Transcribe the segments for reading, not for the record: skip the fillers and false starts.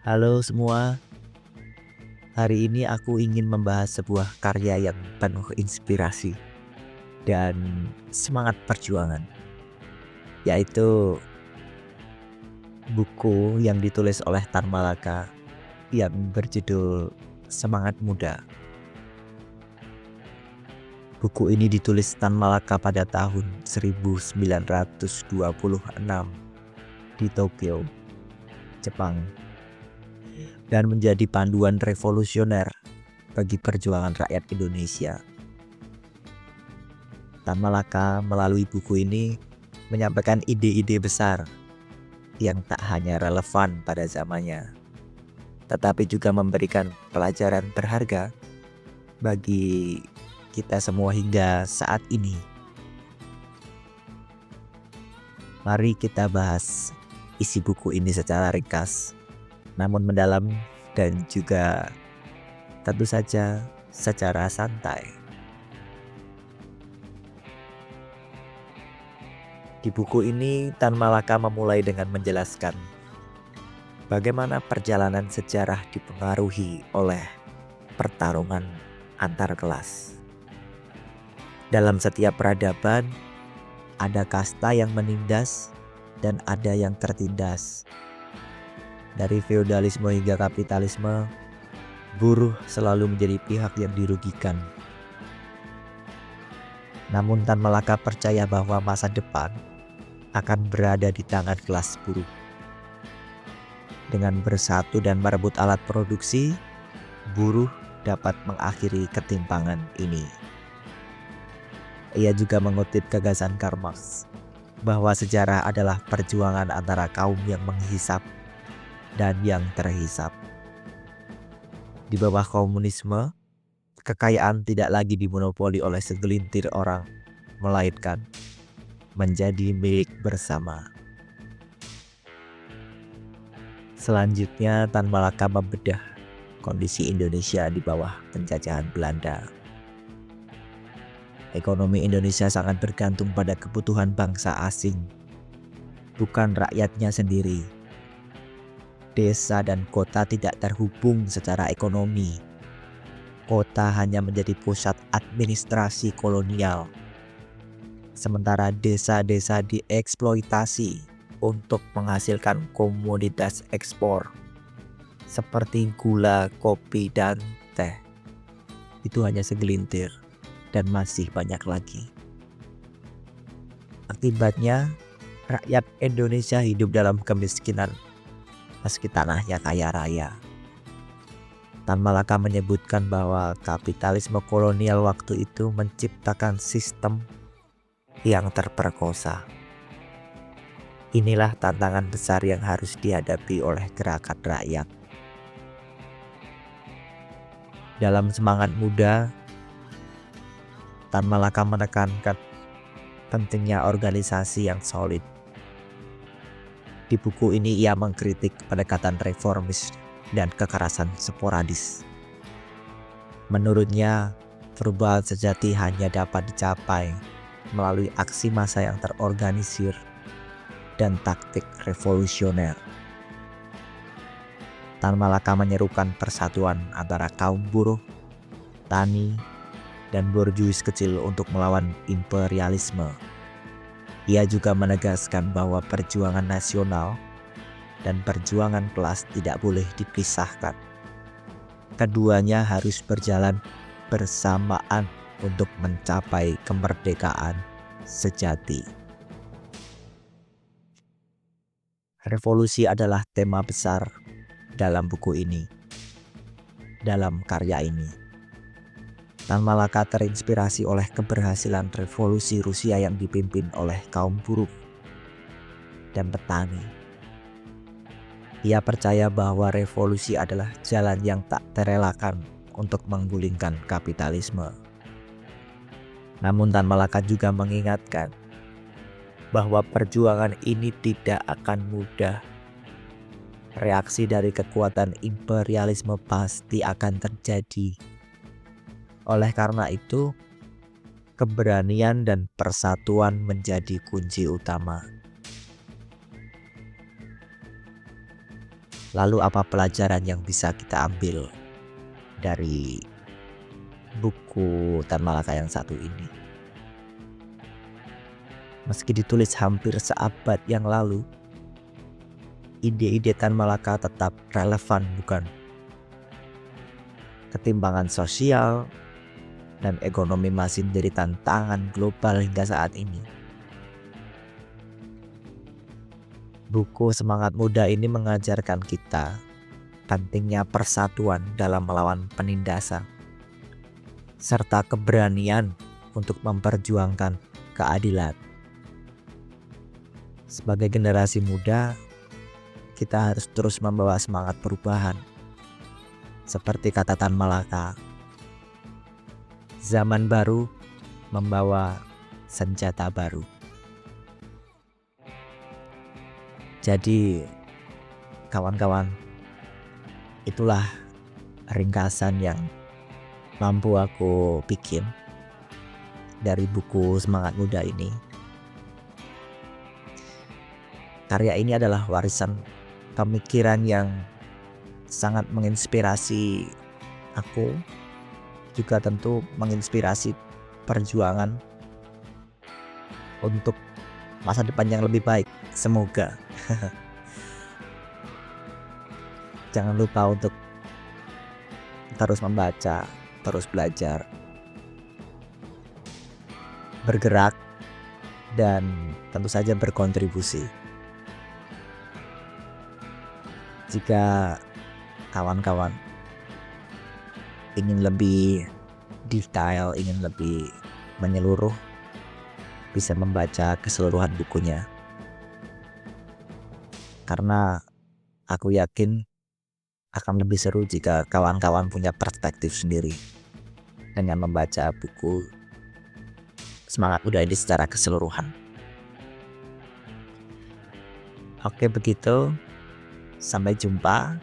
Halo semua, hari ini aku ingin membahas sebuah karya yang penuh inspirasi dan semangat perjuangan, yaitu buku yang ditulis oleh Tan Malaka yang berjudul Semangat Muda. Buku ini ditulis Tan Malaka pada tahun 1926 di Tokyo, Jepang, dan menjadi panduan revolusioner bagi perjuangan rakyat Indonesia. Tan Malaka melalui buku ini menyampaikan ide-ide besar yang tak hanya relevan pada zamannya, tetapi juga memberikan pelajaran berharga bagi kita semua hingga saat ini. Mari kita bahas isi buku ini secara ringkas, namun mendalam dan juga tentu saja secara santai. Di buku ini, Tan Malaka memulai dengan menjelaskan bagaimana perjalanan sejarah dipengaruhi oleh pertarungan antar kelas. Dalam setiap peradaban, ada kasta yang menindas dan ada yang tertindas. Dari feodalisme hingga kapitalisme, buruh selalu menjadi pihak yang dirugikan. Namun Tan Malaka percaya bahwa masa depan akan berada di tangan kelas buruh. Dengan bersatu dan merebut alat produksi, buruh dapat mengakhiri ketimpangan ini. Ia juga mengutip gagasan Karl Marx bahwa sejarah adalah perjuangan antara kaum yang menghisap dan yang terhisap. Di bawah komunisme, kekayaan tidak lagi dimonopoli oleh segelintir orang, melainkan menjadi milik bersama. Selanjutnya, Tan Malaka membedah kondisi Indonesia di bawah penjajahan Belanda. Ekonomi Indonesia sangat bergantung pada kebutuhan bangsa asing, bukan rakyatnya sendiri. Desa dan kota tidak terhubung secara ekonomi. Kota hanya menjadi pusat administrasi kolonial, sementara desa-desa dieksploitasi untuk menghasilkan komoditas ekspor seperti gula, kopi, dan teh. Itu hanya segelintir dan masih banyak lagi. Akibatnya, rakyat Indonesia hidup dalam kemiskinan meski tanahnya kaya raya. Tan Malaka menyebutkan bahwa kapitalisme kolonial waktu itu menciptakan sistem yang terperkosa. Inilah tantangan besar yang harus dihadapi oleh gerakan rakyat. Dalam semangat muda, Tan Malaka menekankan pentingnya organisasi yang solid. Di buku ini ia mengkritik pendekatan reformis dan kekerasan sporadis. Menurutnya, perubahan sejati hanya dapat dicapai melalui aksi massa yang terorganisir dan taktik revolusioner. Tan Malaka menyerukan persatuan antara kaum buruh, tani, dan borjuis kecil untuk melawan imperialisme. Ia juga menegaskan bahwa perjuangan nasional dan perjuangan kelas tidak boleh dipisahkan. Keduanya harus berjalan bersamaan untuk mencapai kemerdekaan sejati. Revolusi adalah tema besar dalam buku ini, dalam karya ini. Tan Malaka terinspirasi oleh keberhasilan revolusi Rusia yang dipimpin oleh kaum buruh dan petani. Ia percaya bahwa revolusi adalah jalan yang tak terelakkan untuk menggulingkan kapitalisme. Namun Tan Malaka juga mengingatkan bahwa perjuangan ini tidak akan mudah. Reaksi dari kekuatan imperialisme pasti akan terjadi. Oleh karena itu, keberanian dan persatuan menjadi kunci utama. Lalu apa pelajaran yang bisa kita ambil dari buku Tan Malaka yang satu ini? Meski ditulis hampir seabad yang lalu, ide-ide Tan Malaka tetap relevan, bukan? Ketimpangan sosial dan ekonomi masih menjadi tantangan global hingga saat ini. Buku Semangat Muda ini mengajarkan kita pentingnya persatuan dalam melawan penindasan, serta keberanian untuk memperjuangkan keadilan. Sebagai generasi muda, kita harus terus membawa semangat perubahan. Seperti kata Tan Malaka, zaman baru membawa senjata baru. Jadi kawan-kawan, itulah ringkasan yang mampu aku bikin dari buku Semangat Muda ini. Karya ini adalah warisan pemikiran yang sangat menginspirasi aku, juga tentu menginspirasi perjuangan untuk masa depan yang lebih baik. Semoga. Jangan lupa untuk terus membaca, terus belajar, bergerak, dan tentu saja berkontribusi. Jika kawan-kawan ingin lebih detail, ingin lebih menyeluruh, bisa membaca keseluruhan bukunya. Karena aku yakin akan lebih seru jika kawan-kawan punya perspektif sendiri dengan membaca buku Semangat Muda ini secara keseluruhan. Oke, begitu. Sampai jumpa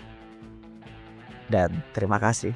dan terima kasih.